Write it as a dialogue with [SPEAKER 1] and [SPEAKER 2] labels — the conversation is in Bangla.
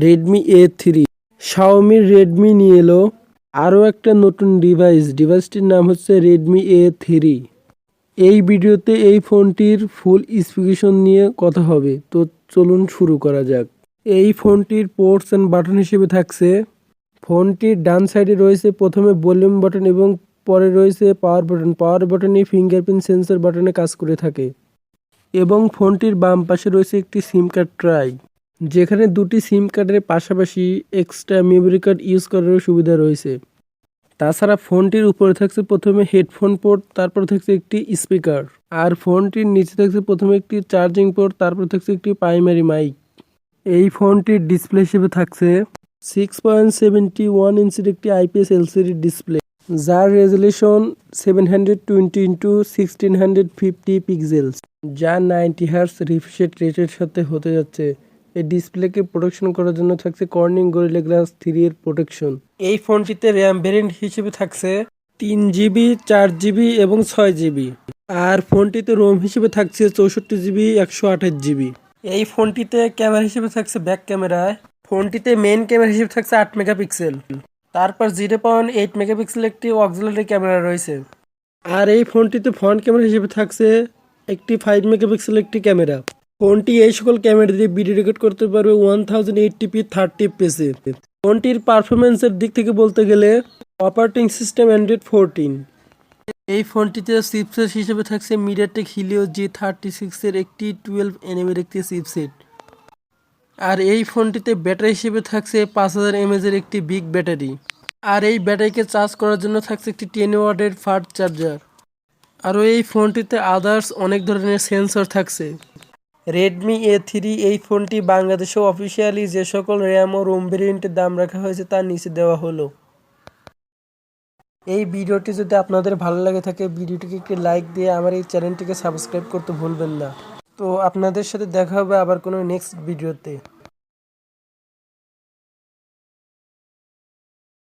[SPEAKER 1] রেডমি A3 xiaomi রেডমি নিয়ে এলো আরও একটা নতুন ডিভাইসটির নাম হচ্ছে রেডমি A3। এই ভিডিওতে এই ফোনটির ফুল স্পেসিফিকেশন নিয়ে কথা হবে, তো চলুন শুরু করা যাক। এই ফোনটির পোর্টস অ্যান্ড বাটন হিসেবে থাকছে, ফোনটির ডান সাইডে রয়েছে প্রথমে ভলিউম বাটন এবং পরে রয়েছে পাওয়ার বাটনে ফিঙ্গারপ্রিন্ট সেন্সর বাটনে কাজ করে থাকে এবং ফোনটির বাম পাশে রয়েছে একটি সিম কার্ড ট্রাই, যেখানে দুটি সিম কার্ডের পাশাপাশি এক্সট্রা মেমোরি কার্ড ইউজ করার সুবিধা রয়েছে। তাছাড়া ফোনটির উপরে থাকছে প্রথমে হেডফোন পোর্ট, তারপর থাকছে একটি স্পিকার, আর ফোনটির নিচে থাকছে প্রথমে একটি চার্জিং পোর্ট, তারপর থাকছে একটি প্রাইমারি মাইক। এই ফোনটির ডিসপ্লে হিসেবে থাকছে 6.71 ইঞ্চির একটি IPS LCD ডিসপ্লে, যার রেজলিউশন 720x1650 পিক্সেলস, যা 90 হার্টজ রিফ্রেশ রেটের সাথে হতে যাচ্ছে। এই ডিসপ্লেকে প্রোটেকশন করার জন্য থাকছে কর্নিং গরিলা গ্লাস 3 এর প্রোটেকশন। এই ফোনটিতে র্যাম ভেরিয়েন্ট হিসেবে থাকছে 3GB, 4GB এবং 6GB, আর ফোনটিতে রোম হিসেবে থাকছে 64GB, 128GB। এই ফোনটিতে ক্যামেরা হিসেবে থাকছে ব্যাক ক্যামেরায়, ফোনটিতে মেইন ক্যামেরা হিসেবে থাকছে 8 মেগাপিক্সেল, তারপর 0.8 মেগাপিক্সেল একটি অক্সিলারি ক্যামেরা রয়েছে। আর এই ফোনটিতে ফ্রন্ট ক্যামেরা হিসেবে থাকছে একটি 5 মেগাপিক্সেল একটি ক্যামেরা। ফোনটি এই সকল ক্যামেরা দিয়ে ভিডিও রেকর্ড করতে পারবে 1080p 30 fps এ। ফোনটির পারফরমেন্সের দিক থেকে বলতে গেলে অপারেটিং সিস্টেম অ্যান্ড্রয়েড 14। এই ফোনটিতে চিপসেট হিসেবে থাকছে মিডিয়াটেক হিলিও G36 এর একটি 12nm এর একটি চিপসেট, আর এই ফোনটিতে ব্যাটারি হিসেবে থাকছে 5000 mAh এর একটি বিগ ব্যাটারি, আর এই ব্যাটারিকে চার্জ করার জন্য থাকছে একটি 10 ওয়াটের ফাস্ট চার্জার। আরও এই ফোনটিতে আদার্স অনেক ধরনের সেন্সর থাকছে। রেডমি A3 এই ফোনটি বাংলাদেশে অফিসিয়ালি যে সকল র্যাম ও রোম ভেরিয়েন্টের দাম রাখা হয়েছে তার নিচে দেওয়া হলো। এই ভিডিওটি যদি আপনাদের ভালো লাগে থাকে, ভিডিওটিকে একটি লাইক দিয়ে আমার এই চ্যানেলটিকে সাবস্ক্রাইব করতে ভুলবেন না। তো আপনাদের সাথে দেখা হবে আবার কোনো নেক্সট ভিডিওতে।